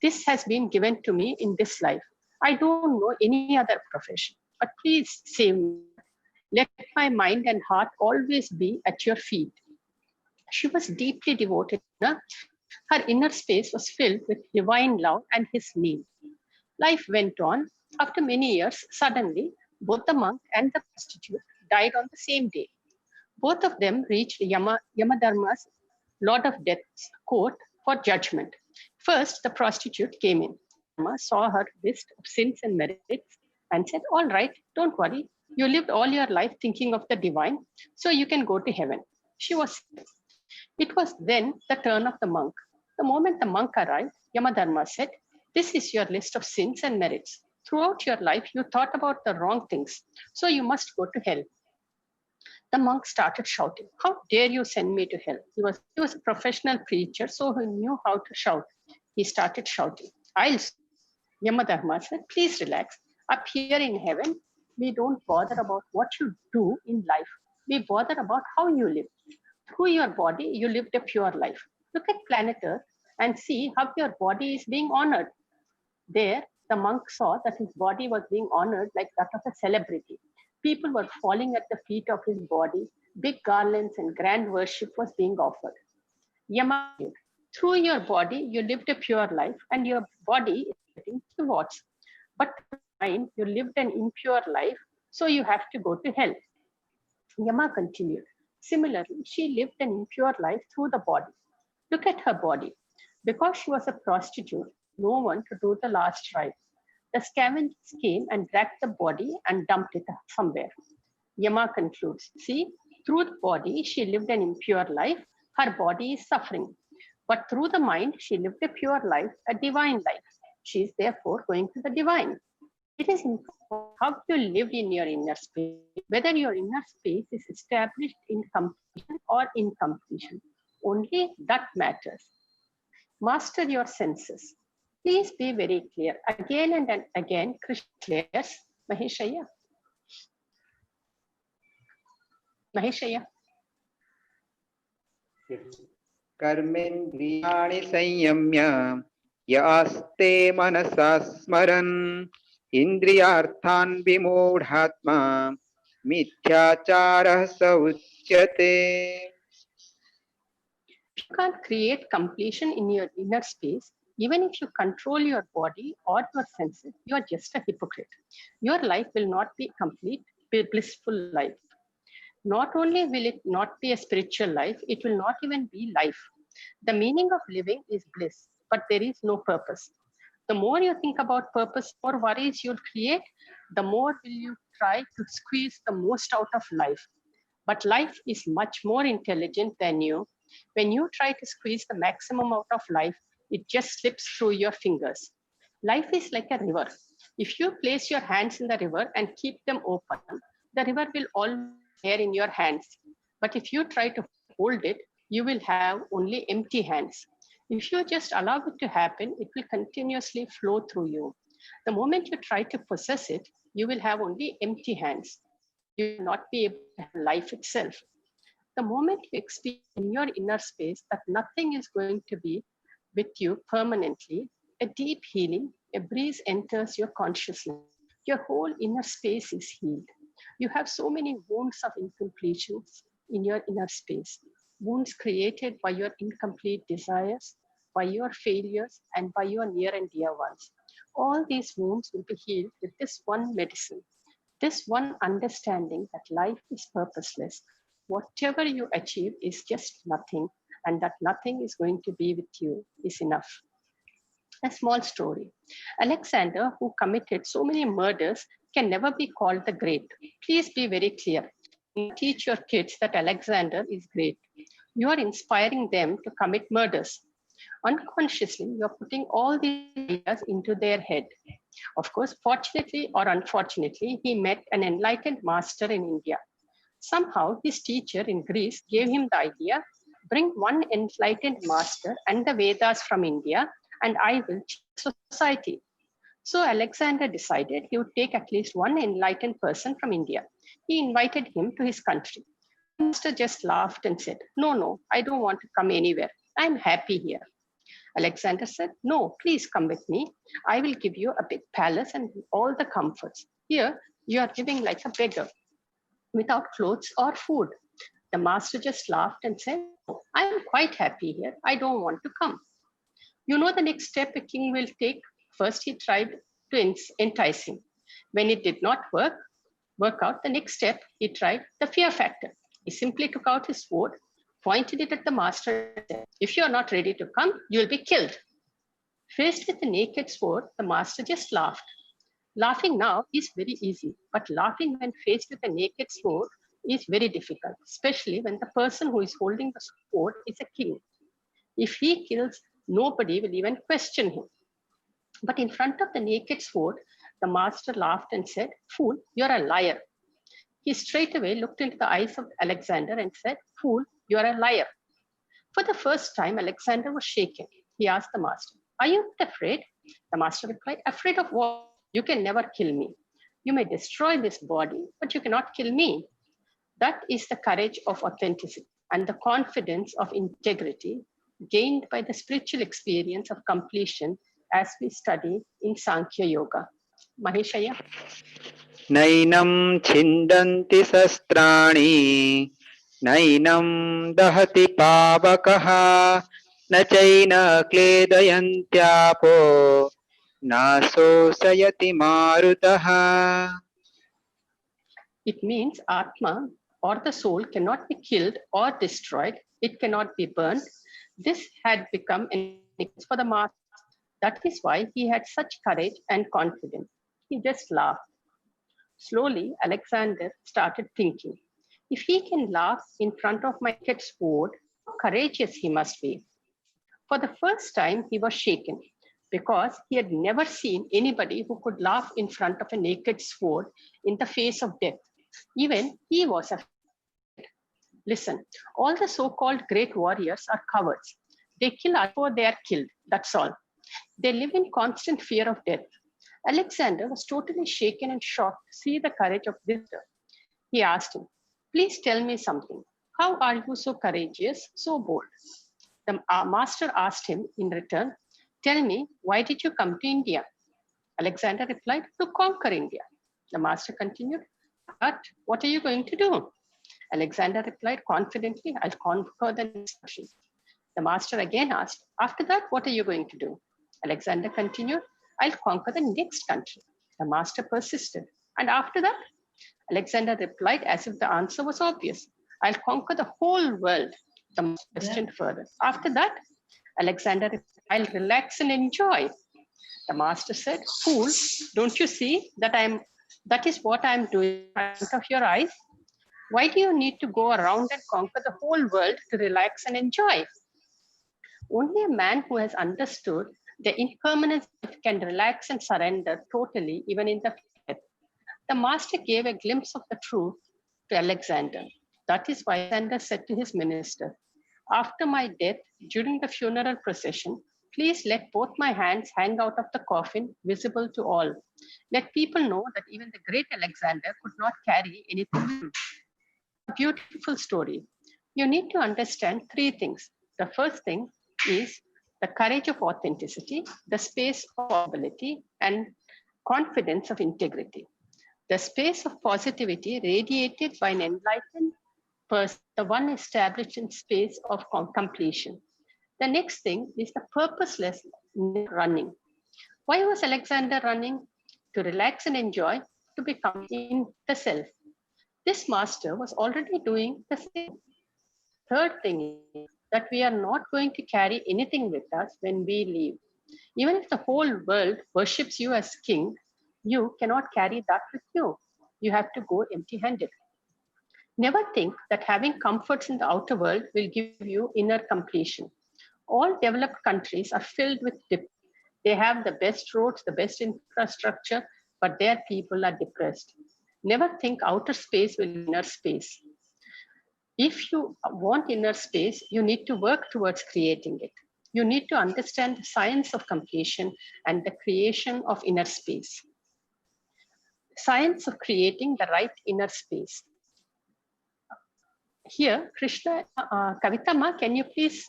This has been given to me in this life. I don't know any other profession, but please save me. Let my mind and heart always be at your feet. She was deeply devoted. Her inner space was filled with divine love and his need. Life went on. After many years, suddenly, both the monk and the prostitute died on the same day. Both of them reached Yamadharma's Lord of Death's court for judgment. First, the prostitute came in. Yamadharma saw her list of sins and merits and said, "All right, don't worry. You lived all your life thinking of the divine, so you can go to heaven." She was. It was then the turn of the monk. The moment the monk arrived, Yamadharma said, "This is your list of sins and merits. Throughout your life, you thought about the wrong things, so you must go to hell." The monk started shouting, "How dare you send me to hell?" He was a professional preacher, so he knew how to shout. He started shouting, "I'll..." Yamadharma said, "Please relax. Up here in heaven, we don't bother about what you do in life. We bother about how you live. Through your body, you lived a pure life. Look at planet Earth and see how your body is being honored." There, the monk saw that his body was being honored like that of a celebrity. People were falling at the feet of his body. Big garlands and grand worship was being offered. Yama, through your body, you lived a pure life, and your body is getting rewards. But through mind, you lived an impure life, so you have to go to hell. Yama continued. Similarly, she lived an impure life through the body. Look at her body. Because she was a prostitute, no one to do the last rite. The scavengers came and dragged the body and dumped it somewhere. Yama concludes, see, through the body, she lived an impure life. Her body is suffering. But through the mind, she lived a pure life, a divine life. She is therefore going to the divine. It is important how you live in your inner space, whether your inner space is established in completion or incompletion. Only that matters. Master your senses. Please be very clear. Again and again, Krishna declares, Maheshaya. Maheshaya. कर्मेन्द्रियाणि संयम्य यास्ते मनसा स्मरन् इन्द्रियार्थान् विमूढात्मा मिथ्याचारः स उच्यते. You can't create completion in your inner space. Even if you control your body or your senses, you are just a hypocrite. Your life will not be complete, blissful life. Not only will it not be a spiritual life, it will not even be life. The meaning of living is bliss, but there is no purpose. The more you think about purpose, more worries you'll create, the more will you try to squeeze the most out of life. But life is much more intelligent than you. When you try to squeeze the maximum out of life, it just slips through your fingers. Life is like a river. If you place your hands in the river and keep them open, the river will always be there in your hands. But if you try to hold it, you will have only empty hands. If you just allow it to happen, it will continuously flow through you. The moment you try to possess it, you will have only empty hands. You will not be able to have life itself. The moment you experience in your inner space that nothing is going to be with you permanently, a deep healing, a breeze enters your consciousness. Your whole inner space is healed. You have so many wounds of incompletions in your inner space, wounds created by your incomplete desires, by your failures, and by your near and dear ones. All these wounds will be healed with this one medicine, this one understanding that life is purposeless. Whatever you achieve is just nothing, and that nothing is going to be with you is enough. A small story. Alexander, who committed so many murders, can never be called the great. Please be very clear. Teach your kids that Alexander is great. You are inspiring them to commit murders. Unconsciously, you're putting all these ideas into their head. Of course, fortunately or unfortunately, he met an enlightened master in India. Somehow, his teacher in Greece gave him the idea, bring one enlightened master and the Vedas from India, and I will change society. So Alexander decided he would take at least one enlightened person from India. He invited him to his country. The master just laughed and said, no, I don't want to come anywhere. I'm happy here. Alexander said, no, please come with me. I will give you a big palace and all the comforts. Here, you are living like a beggar without clothes or food. The master just laughed and said, no, I am quite happy here. I don't want to come. You know the next step a king will take? First, he tried to entice him. When it did not work out, the next step, he tried the fear factor. He simply took out his sword, pointed it at the master, and said, if you are not ready to come, you will be killed. Faced with the naked sword, the master just laughed. Laughing now is very easy, but laughing when faced with a naked sword is very difficult, especially when the person who is holding the sword is a king. If he kills, nobody will even question him. But in front of the naked sword, the master laughed and said, fool, you're a liar. He straightway looked into the eyes of Alexander and said, fool, you're a liar. For the first time, Alexander was shaken. He asked the master, are you not afraid? The master replied, afraid of what? You can never kill me. You may destroy this body, but you cannot kill me. That is the courage of authenticity and the confidence of integrity gained by the spiritual experience of completion as we study in Sankhya Yoga. Maheshaya. Nainam chindanti sastrani, nainam dahati pavakaha, na chaina kledayantyapo, naso sayati marutaha. It means Atma or the soul cannot be killed or destroyed. It cannot be burned. This had become an experience for the master. That is why he had such courage and confidence. He just laughed. Slowly, Alexander started thinking, if he can laugh in front of my naked sword, how courageous he must be. For the first time, he was shaken because he had never seen anybody who could laugh in front of a naked sword in the face of death. Even he was afraid. Listen, all the so-called great warriors are cowards. They kill before they are killed, that's all. They live in constant fear of death. Alexander was totally shaken and shocked to see the courage of this. He asked him, please tell me something. How are you so courageous, so bold? The master asked him in return, tell me, why did you come to India? Alexander replied, to conquer India. The master continued, but what are you going to do? Alexander replied confidently, I'll conquer the next country. The master again asked, after that, what are you going to do? Alexander continued, I'll conquer the next country. The master persisted. And after that? Alexander replied as if the answer was obvious. I'll conquer the whole world. The master questioned further. After that? Alexander replied, I'll relax and enjoy. The master said, fool, don't you see that is what I'm doing in front of your eyes? Why do you need to go around and conquer the whole world to relax and enjoy? Only a man who has understood the impermanence can relax and surrender totally, even in the death. The master gave a glimpse of the truth to Alexander. That is why Alexander said to his minister, after my death, during the funeral procession, please let both my hands hang out of the coffin, visible to all. Let people know that even the great Alexander could not carry anything. A beautiful story. You need to understand three things. The first thing is the courage of authenticity, the space of possibility, and confidence of integrity. The space of positivity radiated by an enlightened person, the one established in space of completion. The next thing is the purposeless running. Why was Alexander running? To relax and enjoy, to become in the self. This master was already doing the same. Third thing is that we are not going to carry anything with us when we leave. Even if the whole world worships you as king, you cannot carry that with you. You have to go empty-handed. Never think that having comforts in the outer world will give you inner completion. All developed countries are filled with they have the best roads, the best infrastructure, but their people are depressed. Never think outer space will be inner space. If you want inner space, you need to work towards creating it. You need to understand the science of completion and the creation of inner space. Science of creating the right inner space. Here, Krishna, Kavitama, can you please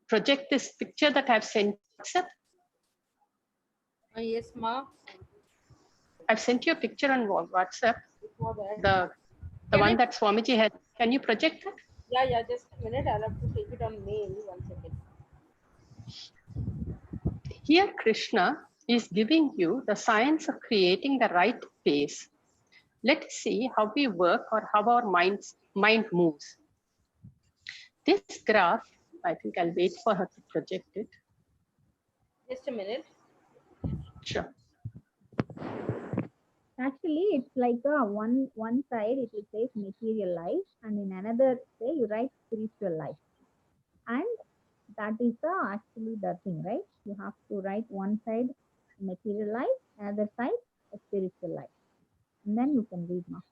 project this picture that I've sent on WhatsApp? Yes, ma. I've sent you a picture on WhatsApp. Before that. The one that Swamiji had. Can you project that? Yeah, just a minute. I'll have to take it on mail. 1 second. Here, Krishna is giving you the science of creating the right pace. Let us see how we work or how our mind moves. This graph, I think I'll wait for her to project it. Just a minute. Sure. Actually, it's like a one side it will say material life, and in another say you write spiritual life, and that is actually the thing, right? You have to write one side material life, another side a spiritual life, and then you can read now.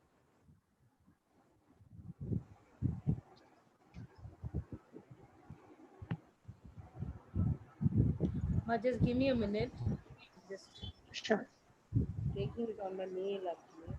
Ma, just give me a minute. Just Sure. taking it on my mail actually.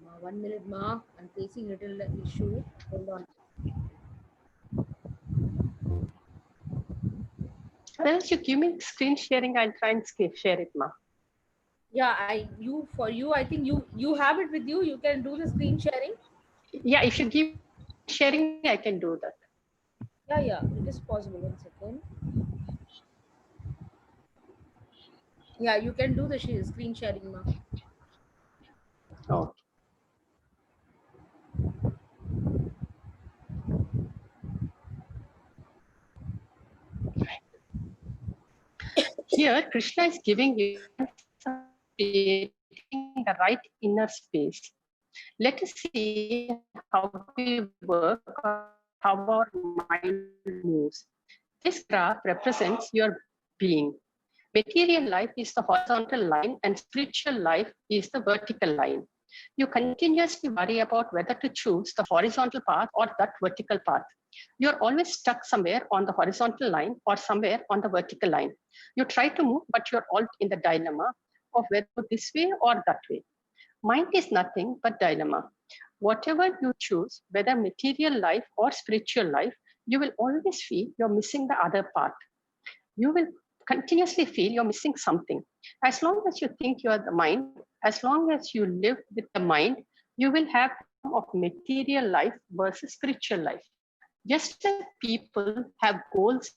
Ma, 1 minute, ma. I'm facing little issue. Hold on. Otherwise, you give me screen sharing, I'll try and share it, Ma. Yeah, I think you have it with you. You can do the screen sharing. Yeah, if you give sharing, I can do that. Yeah, it is possible. 1 second. Yeah, you can do the screen sharing, ma. Oh. Here, Krishna is giving you creating the right inner space. Let us see how we work or how our mind moves. This graph represents your being. Material life is the horizontal line and spiritual life is the vertical line. You continuously worry about whether to choose the horizontal path or that vertical path. You're always stuck somewhere on the horizontal line or somewhere on the vertical line. You try to move, but you're all in the dilemma of whether this way or that way. Mind is nothing but dilemma. Whatever you choose, whether material life or spiritual life, you will always feel you're missing the other part. You will continuously feel you're missing something. As long as you think you are the mind, as long as you live with the mind, you will have of material life versus spiritual life. Just like people have goals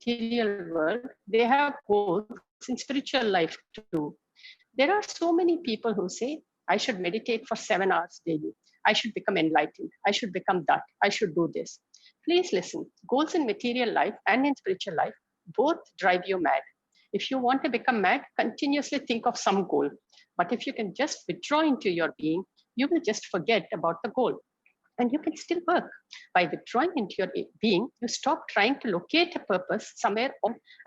in material world, they have goals in spiritual life too. There are so many people who say, I should meditate for 7 hours daily. I should become enlightened. I should become that. I should do this. Please listen. Goals in material life and in spiritual life both drive you mad. If you want to become mad, continuously think of some goal. But if you can just withdraw into your being, you will just forget about the goal. And you can still work. By withdrawing into your being, you stop trying to locate a purpose somewhere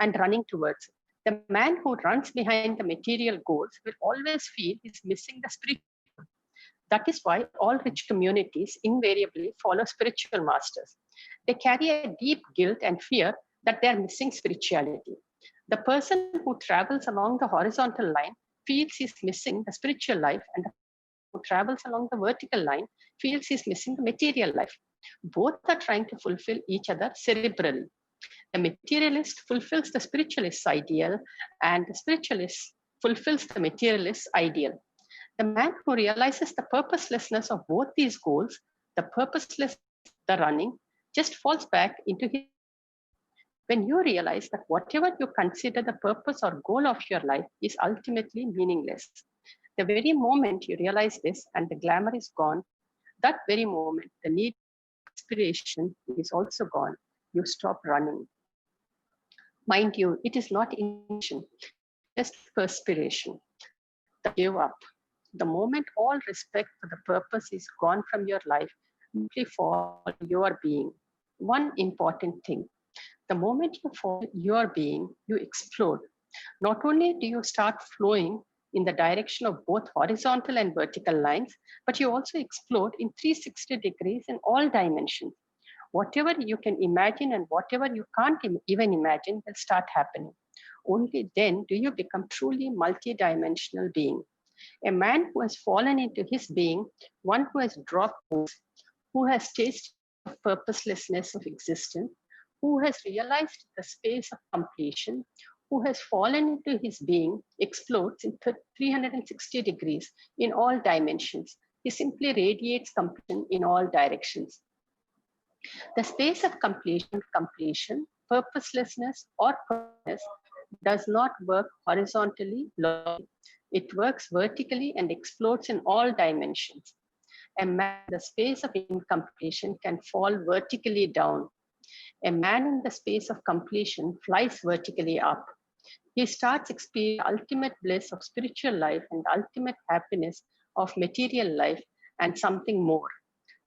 and running towards it. The man who runs behind the material goals will always feel he's missing the spiritual. That is why all rich communities invariably follow spiritual masters. They carry a deep guilt and fear that they are missing spirituality. The person who travels along the horizontal line feels he's missing the spiritual life, and the who travels along the vertical line feels he's missing the material life. Both are trying to fulfill each other cerebrally. The materialist fulfills the spiritualist's ideal, and the spiritualist fulfills the materialist's ideal. The man who realizes the purposelessness of both these goals, the the running, just falls back into his. When you realize that whatever you consider the purpose or goal of your life is ultimately meaningless, the very moment you realize this and the glamour is gone, that very moment, the need for inspiration is also gone. You stop running. Mind you, it is not intention, just perspiration. Give up. The moment all respect for the purpose is gone from your life, simply fall your being. One important thing. The moment you fall your being, you explode. Not only do you start flowing in the direction of both horizontal and vertical lines, but you also explode in 360 degrees in all dimensions. Whatever you can imagine and whatever you can't even imagine will start happening. Only then do you become truly multi-dimensional being. A man who has fallen into his being, one who has dropped, who has tasted the purposelessness of existence, who has realized the space of completion, who has fallen into his being, explodes in 360 degrees in all dimensions. He simply radiates completion in all directions. The space of completion, purposelessness, or purpose does not work horizontally. It works vertically and explodes in all dimensions. A man in the space of incompletion can fall vertically down. A man in the space of completion flies vertically up. He starts experiencing ultimate bliss of spiritual life and ultimate happiness of material life and something more.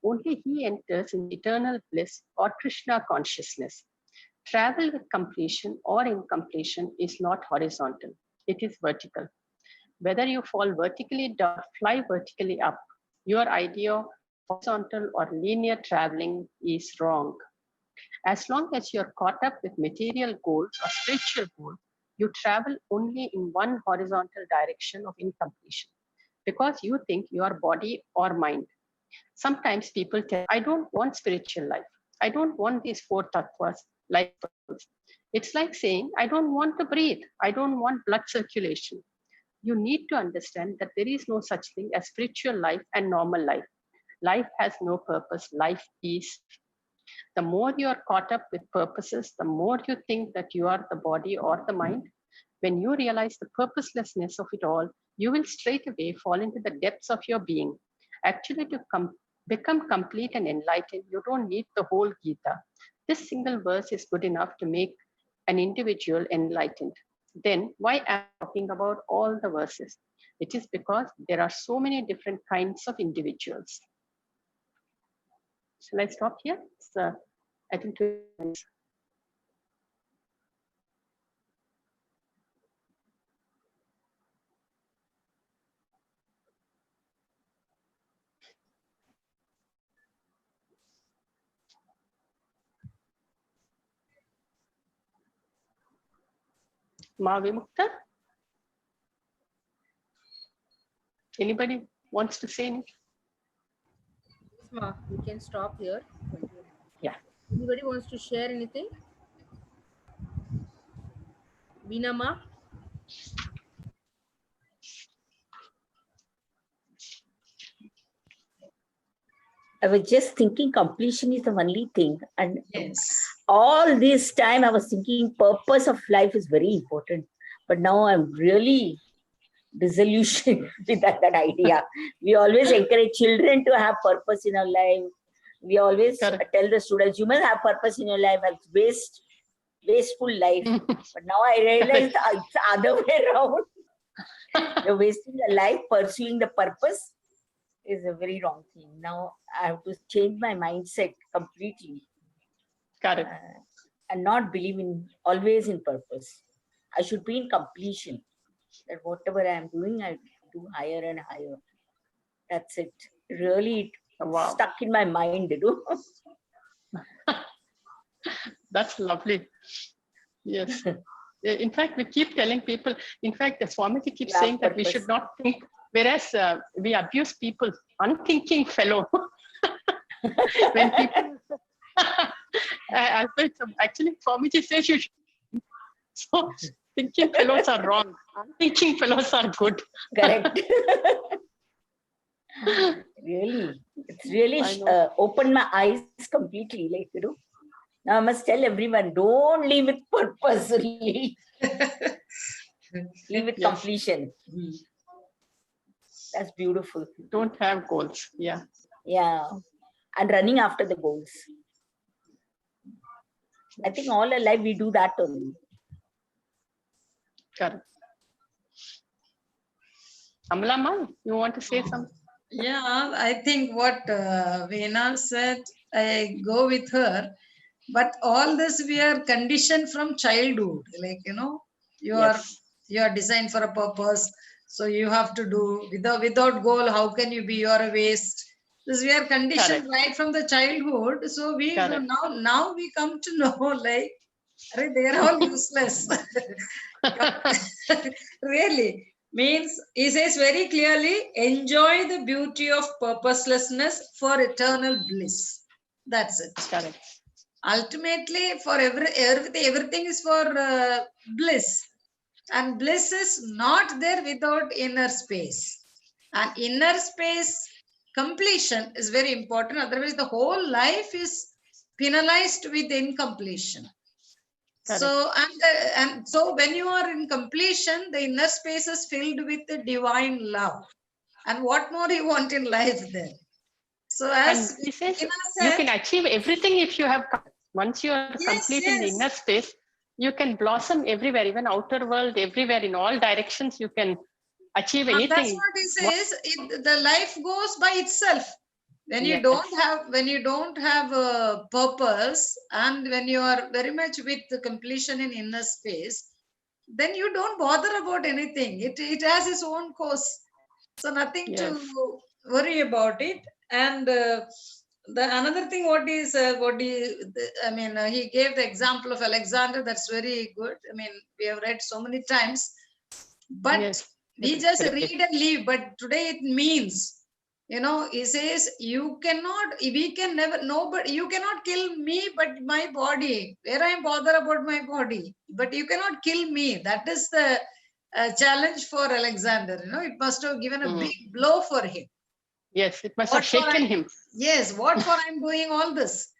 Only he enters in eternal bliss or Krishna consciousness. Travel with completion or incompletion is not horizontal, it is vertical. Whether you fall vertically down, fly vertically up, your idea of horizontal or linear traveling is wrong. As long as you're caught up with material goals or spiritual goals, you travel only in one horizontal direction of incompletion because you think you are body or mind. Sometimes people tell, I don't want spiritual life. I don't want these four tattvas like purpose. It's like saying, I don't want to breathe. I don't want blood circulation. You need to understand that there is no such thing as spiritual life and normal life. Life has no purpose. Life is. The more you are caught up with purposes, the more you think that you are the body or the mind. When you realize the purposelessness of it all, you will straight away fall into the depths of your being. Actually, to become complete and enlightened, you don't need the whole Gita. This single verse is good enough to make an individual enlightened. Then why am I talking about all the verses? It is because there are so many different kinds of individuals. Shall I stop here? I think 2 minutes. Ma Vimukta? Anybody wants to say anything? We can stop here. Yeah. Anybody wants to share anything? Veena Ma? I was just thinking completion is the only thing. And Yes. all this time I was thinking purpose of life is very important. But now I'm really disillusioned with that idea. We always encourage children to have purpose in our life. We always Correct. tell the students, you must have purpose in your life, it's wasteful life. But now I realize it's the other way around. You're wasting your life pursuing the purpose is a very wrong thing. Now I have to change my mindset completely. Correct. And not believe in always in purpose. I should be in completion. That whatever I am doing, I do higher and higher. That's it. Really stuck in my mind, That's lovely. Yes. In fact, we keep telling people, in fact, the Swamiji keeps saying that we should not think, whereas we abuse people, unthinking fellow. When people, actually, Swamiji says you should. So, thinking fellows are wrong. Unthinking fellows are good. Correct. Really, it's really I know. opened my eyes completely. Like, now I must tell everyone, don't live with purpose, live with Yes. completion. That's beautiful. Don't have goals. Yeah. Yeah. And running after the goals. I think all our life we do that only. Correct. Amalama, you want to say something? Yeah, I think what Veena said, I go with her. But all this we are conditioned from childhood. Like, you are Yes. you are designed for a purpose. So you have to do without goal, how can you be? You are a waste. This we are conditioned Correct. right from the childhood. So we do Correct. now we come to know like they are all useless. Really means he says very clearly, enjoy the beauty of purposelessness for eternal bliss. That's it. Correct. Ultimately, for everything is for bliss, and bliss is not there without inner space, and inner space completion is very important. Otherwise the whole life is penalized with incompletion. Correct. And so when you are in completion, the inner space is filled with the divine love, and what more you want in life then? So And as he says Tina you said, can achieve everything if you have, once you are yes, complete in the inner space, you can blossom everywhere, even outer world, everywhere, in all directions, you can achieve That's anything. what he says. The life goes by itself. When you Yes. don't have a purpose, and when you are very much with the completion in inner space, then you don't bother about anything. It has its own course, so nothing Yes. to worry about it. And the another thing, he gave the example of Alexander. That's very good. I mean, we have read so many times, but Yes. we Correct. just Correct. read and leave. But today it means, he says, you cannot, we can never, nobody, you cannot kill me, but my body. Where I am bother about my body, but you cannot kill me. That is the challenge for Alexander. It must have given a big blow for him. Yes, it must have What for? shaken him. Yes, what for I'm doing all this?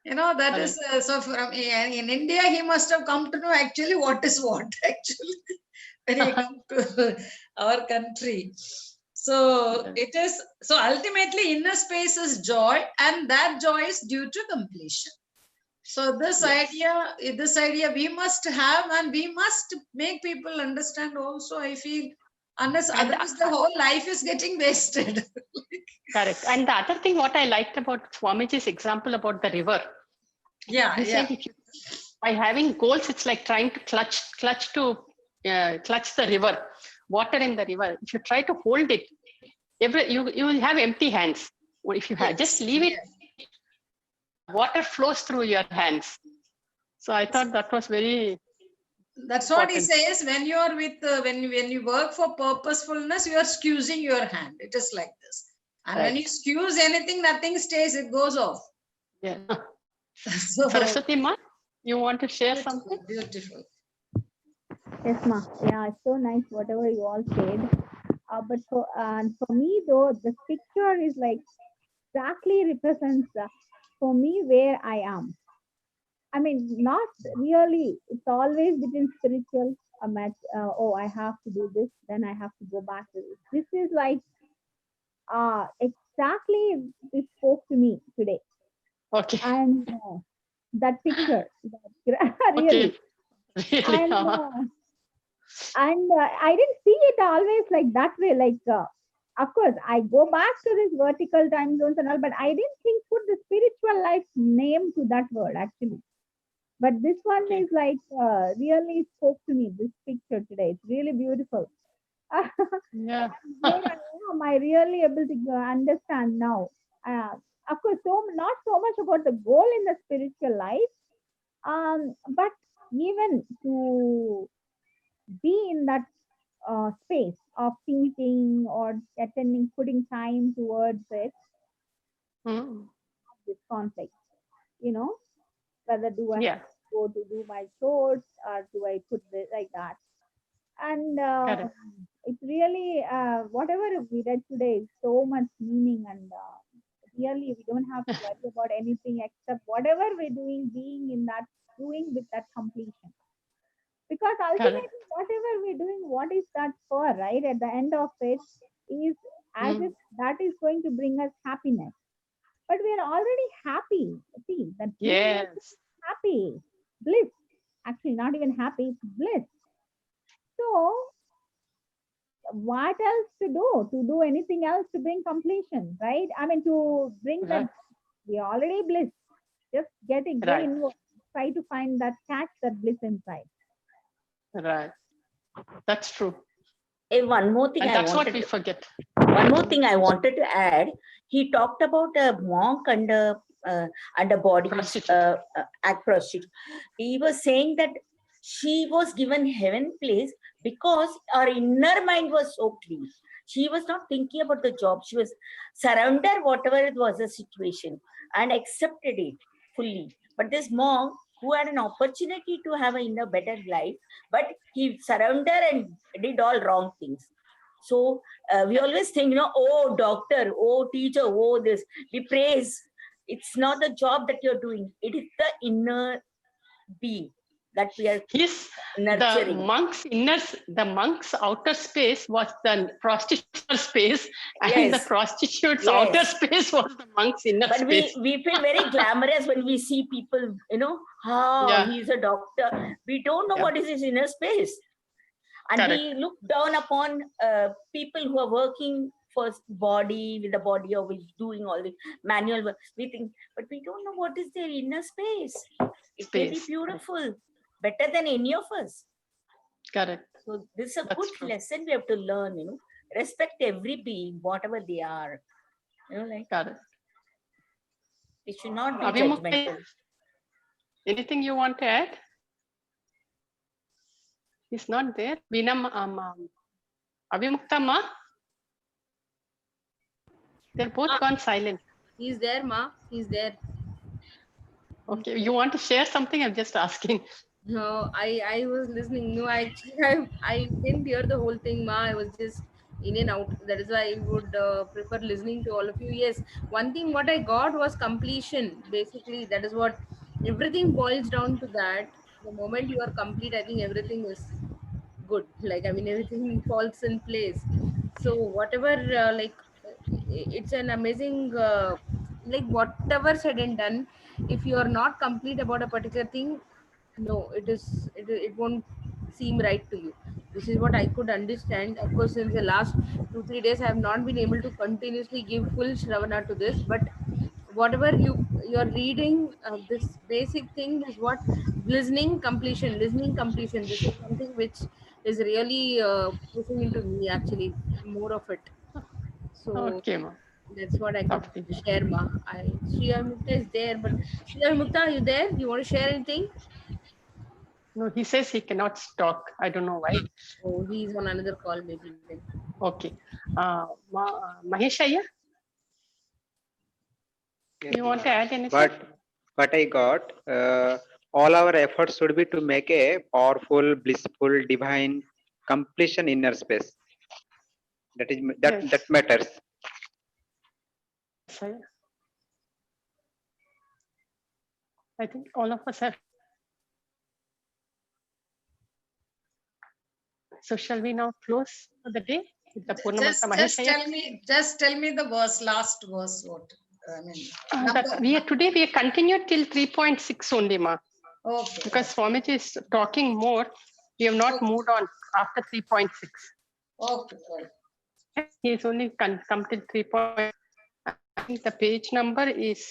That is so. From in India, he must have come to know actually what is what actually when he come to our country. So it is. So ultimately, inner space is joy, and that joy is due to completion. So this idea we must have, and we must make people understand also. I feel, unless otherwise the whole life is getting wasted. Correct. And the other thing, what I liked about Swamiji's example about the river, he said, if you, by having goals, it's like trying to clutch the river, water in the river. If you try to hold it, you will have empty hands. Or if you just leave it, water flows through your hands. So I thought that was very. That's important. what he says. When you are with when you work for purposefulness, you are squeezing your hand. It is like this. And when you squeeze anything, nothing stays. It goes off. Yeah. So, Saraswati Ma, you want to share something? Beautiful. Yes, ma. Yeah, it's so nice whatever you all said. But for me though, this picture is like exactly represents for me where I am. I mean, not really. It's always between spiritual. Oh, I have to do this, then I have to go back to this. This is like exactly this spoke to me today, Okay. and that picture, really, Okay. Really? and I didn't see it always like that way. Like, of course, I go back to this vertical time zones and all, but I didn't think put the spiritual life name to that word actually. But this one is like really spoke to me. This picture today, it's really beautiful. Yeah. Where I am, I really able to understand now. Of course, so not so much about the goal in the spiritual life, but even to be in that space of thinking or attending, putting time towards it, this conflict, whether do I go to do my chores or do I put this like that? And it's really, whatever we read today is so much meaning, and really we don't have to worry about anything except whatever we're doing, being in that, doing with that completion. Because Correct. ultimately, whatever we're doing, what is that for, right? At the end of it is as if that is going to bring us happiness. But we are already happy. See, that being is Yes. happy, bliss. Actually, not even happy, it's bliss. So, what else to do? To do anything else to bring completion, right? I mean, to bring that, Right. we are already bliss. Just go Right. inward, try to find that, catch that bliss inside. Right. That's true. One more thing And I that's what wanted we to, forget. one more thing I wanted to add. He talked about a monk and a body Prostitute. act prostitute. He was saying that she was given heaven place because her inner mind was so clean. She was not thinking about the job. She was surrounded whatever it was the situation and accepted it fully. But this monk who had an opportunity to have an inner better life, but he surrounded and did all wrong things. So we always think, oh, doctor, oh, teacher, oh, this. We praise. It's not the job that you're doing. It is the inner being that we are His nurturing. the monk's outer space was the prostitute's space, and the Yes, prostitute's outer yes. space was the monk's inner But space. we feel very glamorous when we see people, Yeah. he's a doctor. We don't know Yeah. what is his inner space. And Correct. we look down upon people who are working for body, with the body, or with doing all the manual work. We think, but we don't know what is their inner space. It may be Space. beautiful, better than any of us. Correct. So this is a That's good true. lesson we have to learn. Respect every being, whatever they are. Like Correct. we should not be Avimukta, judgmental. anything you want to add? He's not there. Vinam, Avimukta ma, they're both gone silent. He's there, Ma. He's there. Okay, you want to share something? I'm just asking. No, I was listening. No, I didn't hear the whole thing, Ma. I was just in and out. That is why I would prefer listening to all of you. Yes, one thing what I got was completion. Basically, that is what everything boils down to. That the moment you are complete, I think everything is good. Like, I mean, everything falls in place. So whatever, it's an amazing, like, whatever said and done, if you are not complete about a particular thing, no, it won't seem right to you. This is what I could understand. Of course, since the last 2-3 days I have not been able to continuously give full shravana to this, but whatever you're reading, this basic thing is what listening completion, this is something which is really pushing into me, actually, more of it. So Okay, ma. that's what I could Lovely. share, Ma. Sri Mukta is there, but Sri Mukta, are you there? You want to share anything? No, he says he cannot talk. I don't know why. Oh, he's on another call, maybe then. Okay. Mahesh Iyer, you want to add anything? But what I got, all our efforts should be to make a powerful, blissful, divine completion inner space. That Yes. matters. So, I think all of us have. So shall we now close for the day with the Purnamanta Mahesh Iyer? Just tell me the verse, last verse, what? I mean, Today we continued till 3.6 only, ma. Okay. Because Swamiji is talking more. We have not moved on after 3.6. Okay. He is only come till 3. I think the page number is